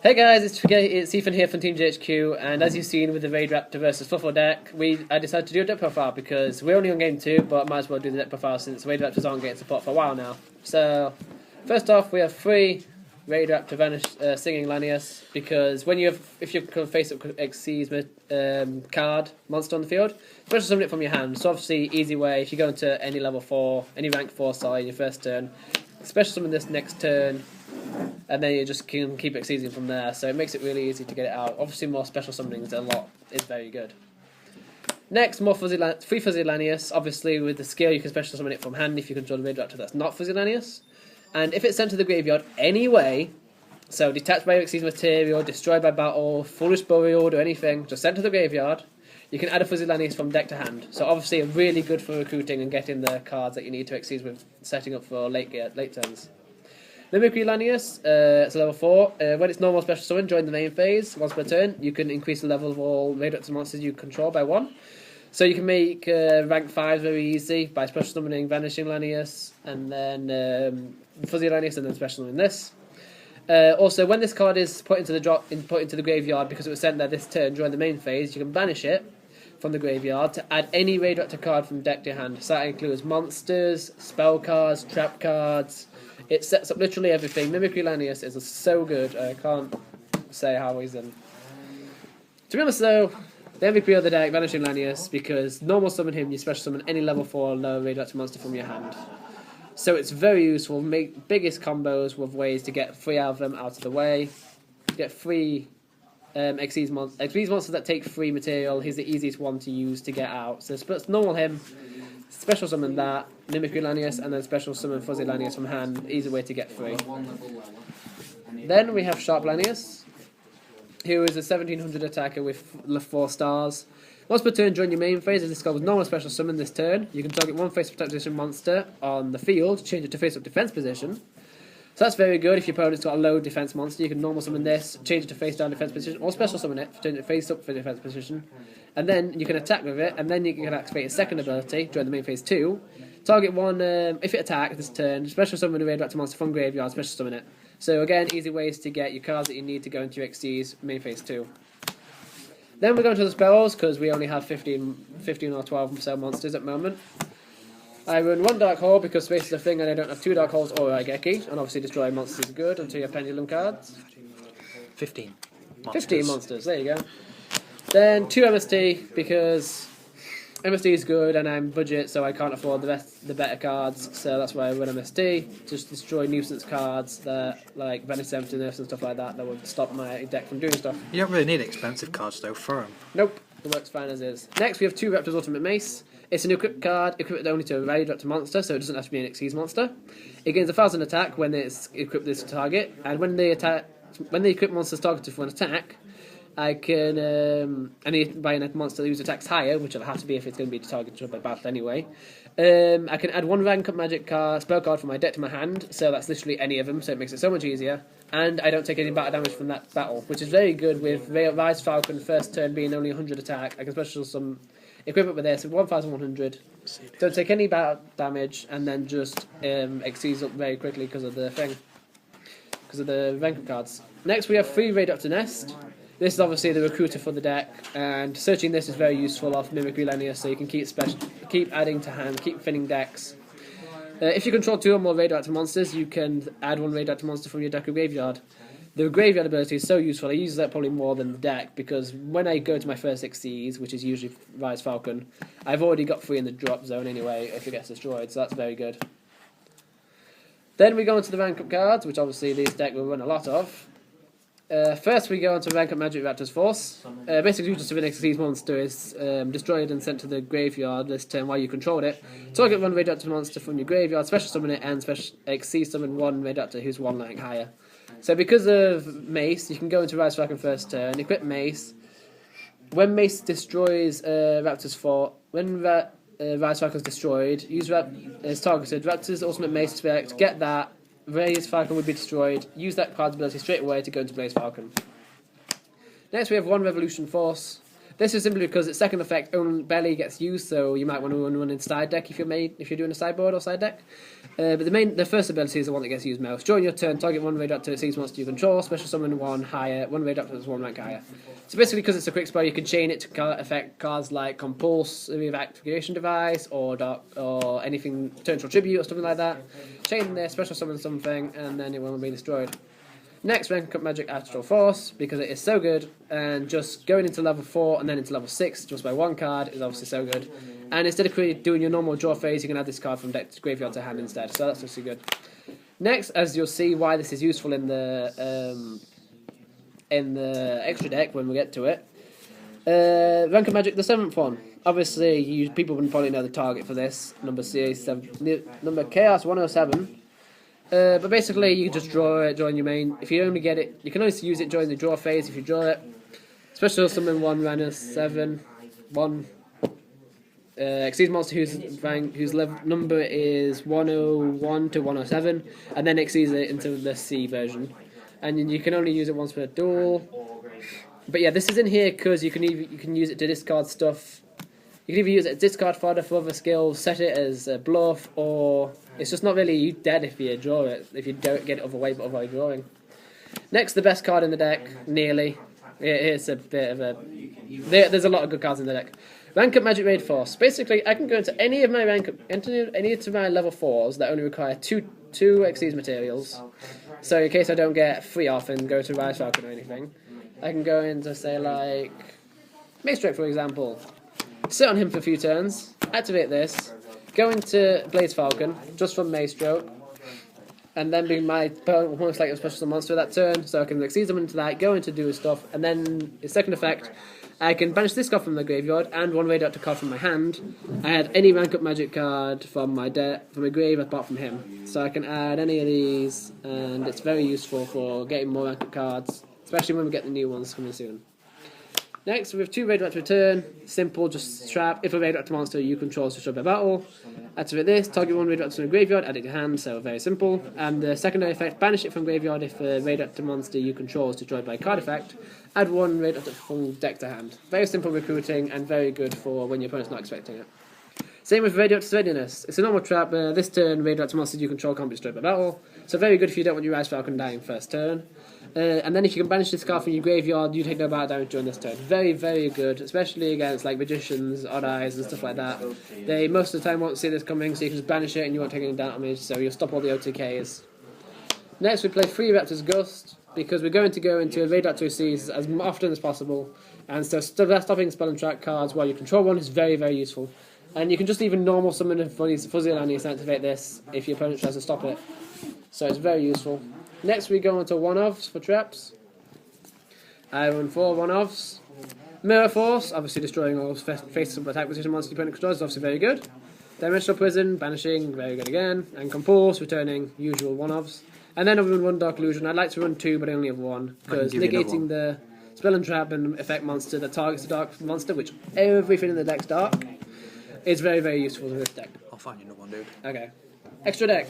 Hey guys, it's Ethan here from Team GHQ, and as you've seen with the Raid Raptor versus Fluffle deck, I decided to do a deck profile because we're only on game 2, but I might as well do the deck profile since Raid Raptors aren't getting support for a while now. So, first off, we have 3 Raid Raptor Vanish Singing Lanius, because if you can face up Xyz card monster on the field, special summon it from your hand. So obviously, easy way, if you go into any level 4, any rank 4 side your first turn, special summon this next turn, and then you just can keep exceeding from there, so it makes it really easy to get it out. Obviously more special summonings is very good. Next, more Fuzzy Lanius. Obviously with the skill you can special summon it from hand if you control the Raid Raptor that's not Fuzzy Lanius. And if it's sent to the graveyard anyway, so detached by exceeds material, destroyed by battle, foolish burial or anything, just sent to the graveyard, you can add a Fuzzy Lanius from deck to hand. So obviously really good for recruiting and getting the cards that you need to exceed with setting up for late turns. Mimicry Lanius, it's a level 4. When it's normal special summon during the main phase, once per turn, you can increase the level of all Raid Raptor monsters you control by 1. So you can make rank 5 very easy by special summoning Vanishing Lanius, and then Fuzzy Lanius, and then special summoning this. Also, when this card is put into the graveyard because it was sent there this turn during the main phase, you can banish it from the graveyard to add any Raid Raptor card from deck to hand. So that includes monsters, spell cards, trap cards. It sets up literally everything. Mimicry Lanius is so good, I can't say how he's in. To be honest though, the MVP of the deck, Vanishing Lanius, because normal summon him, you special summon any level 4 or lower Raid Raptor monster from your hand. So it's very useful, make biggest combos with ways to get 3 out of them out of the way. Get 3 Xyz monsters that take 3 material, he's the easiest one to use to get out. So normal him, special summon that, Mimicry Lanius, and then special summon Fuzzy Lanius from hand. Easy way to get 3. Then we have Sharp Lanius, who is a 1700 attacker with 4 stars. Once per turn during your main phase, if this card was normal special summon this turn, you can target 1 face up position monster on the field, change it to face up defense position. So that's very good. If your opponent's got a low defense monster, you can normal summon this, change it to face down defense position, or special summon it, change it to face up for defense position. And then you can attack with it, and then you can activate a second ability during the main phase 2. Target 1, if it attacks this turn, special summon a Raid Raptor monster from graveyard, special summon it. So again, easy ways to get your cards that you need to go into your XC's main phase 2. Then we're going to the spells, because we only have 15 or 12 cell monsters at the moment. I run 1 Dark Hole because space is a thing and I don't have 2 Dark Holes or a Raigeki, and obviously destroy monsters is good until you have Pendulum cards. 15 monsters. 15 monsters, there you go. Then 2 MST because MST is good and I'm budget, so I can't afford the better cards, so that's why I run MST. Just destroy nuisance cards that like Vanish Emptiness and stuff like that would stop my deck from doing stuff. You don't really need expensive cards though for them. Nope, it works fine as is. Next we have 2 Raptors Ultimate Mace. It's an equipped card, equipped only to a Raid Raptor monster, so it doesn't have to be an Xyz monster. It gains 1000 attack when it's equipped this target, and when the equipped monster is targeted for an attack, I can buy a monster whose attack's higher, which it'll have to be if it's going to be targeted by battle anyway. I can add 1 rank up magic card, spell card from my deck to my hand, so that's literally any of them, so it makes it so much easier. And I don't take any battle damage from that battle, which is very good with Rise Falcon first turn being only 100 attack. I can special some equipment with this, 1100. Don't take any battle damage, and then just exceeds up very quickly because of the rank up cards. Next we have 3 Raid Raptor Nest. This is obviously the recruiter for the deck, and searching this is very useful off Mimicry Lanius, so you can keep adding to hand, keep filling decks. If you control 2 or more Raid Raptor monsters, you can add 1 Raid Raptor monster from your deck or graveyard. The graveyard ability is so useful, I use that probably more than the deck, because when I go to my first XCs, which is usually Rise Falcon, I've already got 3 in the drop zone anyway if it gets destroyed, so that's very good. Then we go into the rank up cards, which obviously this deck will run a lot of. First we go on to rank up Magic Raptor's Force. Basically just if an Xyz monster is destroyed and sent to the graveyard this turn while you control it, target 1 Raid Raptor monster from your graveyard, special summon it, and special Xyz summon 1 Raid Raptor who's 1 rank higher. So because of Mace, you can go into Rise Falcon first turn, equip Mace. When Mace destroys Raptor's Fort, when Rise Falcon is destroyed, use is targeted, Raptor's Ultimate Mace effect, get that, Raise Falcon would be destroyed, use that card's ability straight away to go into Blaze Falcon. Next we have 1 Revolution Force. This is simply because its second effect only barely gets used, so you might want to run in side deck if you're doing a sideboard or side deck. But the first ability is the one that gets used most. During your turn, target one raid raptor that sees monster you control, special summon one raid raptor that's one rank higher. So basically, because it's a quick spell, you can chain it to affect cards like Compulsory Activation Device or anything, Torrential Tribute or something like that. Chain there, special summon something, and then it won't be destroyed. Next, rank up Magic Astral Force, because it is so good, and just going into level 4 and then into level 6 just by one card is obviously so good. And instead of doing your normal draw phase, you can add this card from deck to graveyard to hand instead, so that's obviously good. Next, as you'll see why this is useful in the extra deck when we get to it, rank up Magic, the 7th one. Obviously, people would probably know the target for this, number Chaos 107. But basically, you just draw it during your main. If you only get it, you can only use it during the draw phase if you draw it. Special summon 1-7, 1. Exceeds monster whose number is 101 to 107, and then exceeds it into the C version. And you can only use it once per duel. But yeah, this is in here because you can use it to discard stuff. You can either use it as discard fodder for other skills, set it as a bluff, or it's just not really dead if you draw it, if you don't get it other way but avoid drawing. Next, the best card in the deck, nearly. Here's a bit of a... There's a lot of good cards in the deck. Rank up Magic Raid Force. Basically, I can go into any of my level 4s that only require two Exceeds materials. So in case I don't get 3 off and go to Rise Falcon or anything, I can go into, say, like... Mace Strike, for example. Sit on him for a few turns, activate this, go into Blaze Falcon, just from Mace Stroke, and then be my opponent most likely to special summon monster that turn, so I can exceed them into that, go into do his stuff, and then his second effect, I can banish this card from the graveyard and one raid raptor card from my hand. I add any rank up magic card from my grave apart from him. So I can add any of these, and it's very useful for getting more rank up cards, especially when we get the new ones coming soon. Next, we have 2 Raid Raptor return. Simple, just trap. If a Raid Raptor monster you control is destroyed by battle, activate this. Target 1 Raid Raptor from the graveyard, add it to hand, so very simple. And the secondary effect, banish it from graveyard if a Raid Raptor monster you control is destroyed by card effect. Add 1 Raid Raptor from deck to hand. Very simple recruiting and very good for when your opponent's not expecting it. Same with Raid Raptor's Readiness. It's a normal trap. This turn, Raid Raptor monsters you control can't be destroyed by battle. So very good if you don't want your Rise Falcon dying first turn. And then if you can banish this card from your graveyard, you take no battle damage during this turn. Very, very good, especially against like Magicians, Odd Eyes and stuff like that. They most of the time won't see this coming, so you can just banish it and you won't take any damage, so you'll stop all the OTKs. Next we play 3 Raptor's Gust, because we're going to go into a Raid Raptor series as often as possible, and so stopping spell and track cards while you control one is very, very useful. And you can just even normal summon a Fuzzy Lannies and activate this if your opponent tries to stop it. So it's very useful. Next we go on to 1-offs for traps. I run 4 1-offs. Mirror Force, obviously destroying all face-up attack position monsters your opponent controls is obviously very good. Dimensional Prison, banishing, very good again. And Compulse, returning, usual 1-offs. And then I run 1 Dark Illusion. I'd like to run 2, but I only have 1. Because negating the spell and trap and effect monster that targets the dark monster, which everything in the deck's dark, is very, very useful in this deck. I'll find you another one, dude. Okay. Extra deck.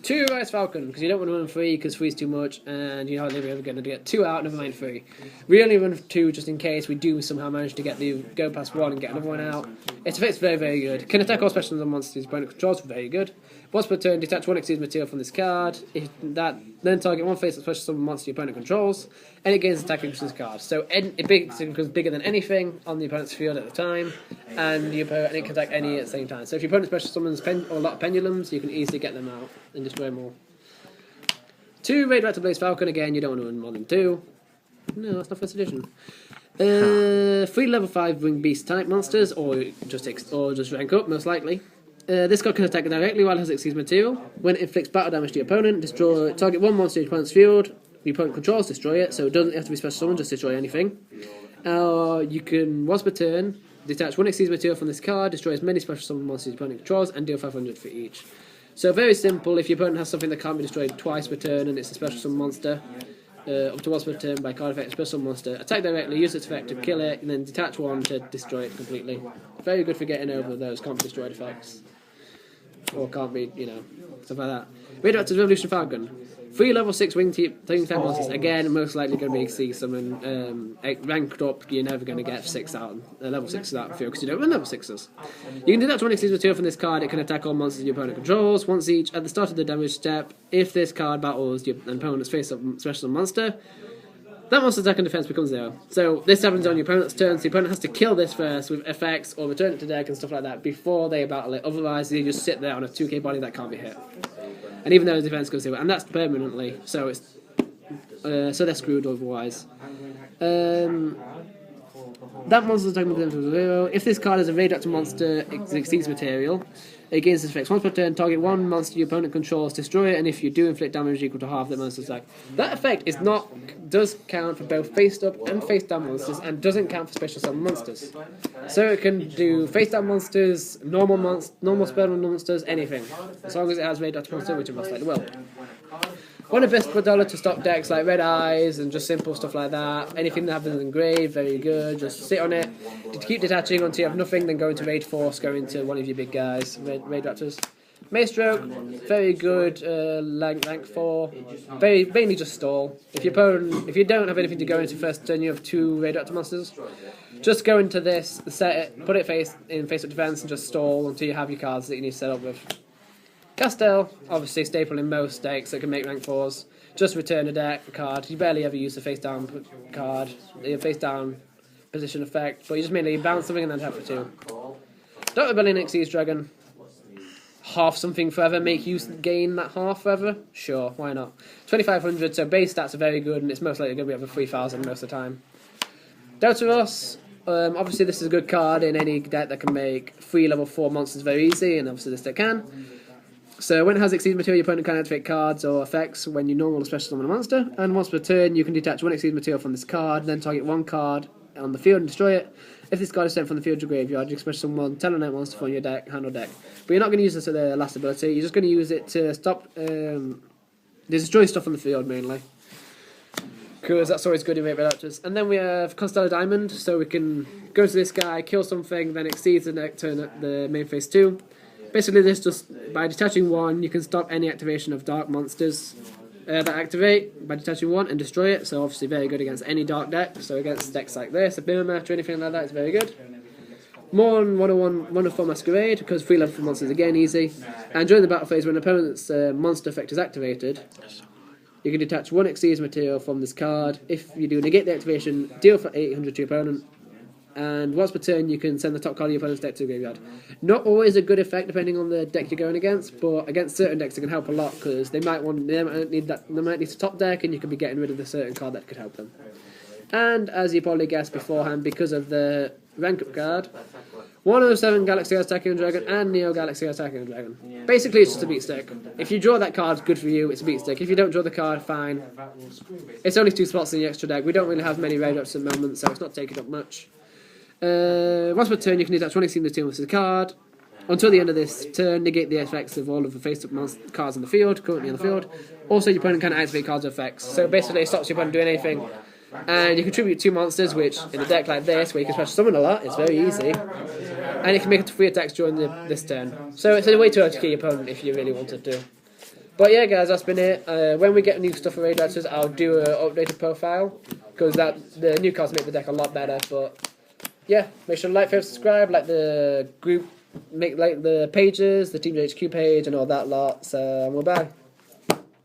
2 Rise Falcon, because you don't want to run 3 because 3 is too much, and you're hardly ever going to get 2 out, never mind 3. We only run 2 just in case we do somehow manage to go past 1 and get another one out. Its effect's very, very good. Can attack all specials on monsters opponent controls, very good. Once per turn, detach 1 Exceeds material from this card. Then target 1 face-up special summon monster your opponent controls, and it gains attack against this card. So it becomes bigger than anything on the opponent's field at the time, and it can attack any at the same time. So if your opponent special summons a lot of pendulums, you can easily get them out and destroy them all. 2 Raid Raptor Blaze Falcon, again, you don't want to run more than 2. No, that's not first edition. 3 level 5 Winged Beast type monsters, or just rank up, most likely. This card can attack directly while it has Exceeds material. When it inflicts battle damage to your opponent, target 1 monster in your opponent's field. Your opponent controls, destroy it, so it doesn't have to be special summon, just destroy anything. You can, once per turn, detach 1 Exceeds material from this card, destroy as many special summon monsters your opponent controls, and deal 500 for each. So very simple. If your opponent has something that can't be destroyed twice per turn and it's a special summon monster, up to once per turn by card effect, special monster, attack directly, use its effect to kill it, and then detach 1 to destroy it completely. Very good for getting over those can't be destroyed effects. Or can't be, stuff like that. Raid Raptor's Revolution Falcon. 3 level 6 wing type monsters, again, most likely going to be Sea Summon. Ranked up, you're never going to get 6 out, level 6s out of the field because you don't run level 6s. You can do that to 1 Exceeds material from this card. It can attack all monsters your opponent controls once each. At the start of the damage step, if this card battles your opponent's face-up special monster, that monster's attack and defense becomes 0. So this happens on your opponent's turn, so the opponent has to kill this first with effects or return it to deck and stuff like that before they battle it. Otherwise, they just sit there on a 2k body that can't be hit. And even though the defense goes 0, and that's permanently, so it's so they're screwed otherwise. That monster's attack becomes 0. If this card is a radioactive monster, it exceeds material. It gains this effect. Once per turn, target 1 monster your opponent controls, destroy it, and if you do inflict damage equal to half the monster's attack. That effect does count for both face up and face down monsters, and doesn't count for special summon monsters. So it can do face down monsters, normal spell monsters, anything, as long as it has radioactive monster, which it most likely will. One of the best $1 to stop decks like Red Eyes and just simple stuff like that. Anything that happens in grave, very good. Just sit on it. Keep detaching until you have nothing, then go into Rage Force, go into one of your big guys, Raid Raptors. Maestroke, very good, rank 4. Mainly just stall. If you don't have anything to go into first turn, you have 2 Raid Raptor monsters. Just go into this, set it, put it face up defense, and just stall until you have your cards that you need to set up with. Castel, obviously staple in most decks that can make rank 4s. Just return a deck card. You barely ever use the face down card, the face down position effect, but you just mainly bounce something and then have for 2. Don't Rebellion Exceeds Dragon. Half something forever, make you gain that half forever? Sure, why not? 2500, so base stats are very good, and it's most likely going to be over 3000 most of the time. Delta Ross. Obviously this is a good card in any deck that can make 3 level 4 monsters very easy, and obviously this deck can. So when it has Exceed material, your opponent can activate cards or effects when you normal or special summon a monster, and once per turn you can detach 1 Exceed material from this card, then target 1 card on the field and destroy it. If this card is sent from the field to graveyard, you can special summon 1 Tellarknight monster from your hand or deck. But you're not going to use this as the last ability, you're just going to use it to stop, destroy stuff on the field mainly. Because that's always good in Raid Raptors. And then we have Constellar Diamond, so we can go to this guy, kill something, then exceeds the next turn at the main phase 2. Basically, this just by detaching 1, you can stop any activation of dark monsters that activate by detaching 1 and destroy it. So obviously, very good against any dark deck. So against decks like this, a Birmat or anything like that, it's very good. More on 104 Masquerade because 3 level 4 monsters again easy. And during the battle phase, when an opponent's monster effect is activated, you can detach 1 Exceeds material from this card. If you do negate the activation, deal for 800 to your opponent. And once per turn, you can send the top card of your opponent's deck to the graveyard. Not always a good effect depending on the deck you're going against, but against certain decks it can help a lot because they might need a top deck, and you could be getting rid of the certain card that could help them. And as you probably guessed beforehand, because of the rank up card, 107 Galaxy Attacking Dragon and Neo Galaxy Attacking Dragon. Basically, it's just a beat stick. If you draw that card, good for you, it's a beat stick. If you don't draw the card, fine. It's only 2 spots in the extra deck. We don't really have many raid ups at the moment, so it's not taking up much. Once per turn, you can detach 1 Exceed the team with the card. Until the end of this turn, negate the effects of all of the face-up cards in the field, currently on the field. Also, your opponent can activate cards or effects. So basically, it stops your opponent doing anything. And you contribute 2 monsters, which in a deck like this, where you can special summon a lot, it's very easy. And you can make it to 3 attacks during this turn. So it's a way to kill your opponent if you really wanted to. But yeah, guys, that's been it. When we get new stuff for Raid Raptors, I'll do an updated profile because the new cards make the deck a lot better. But yeah, make sure to like, favorite, subscribe, like the group, like the pages, the Team GHQ page, and all that lot. So we're back.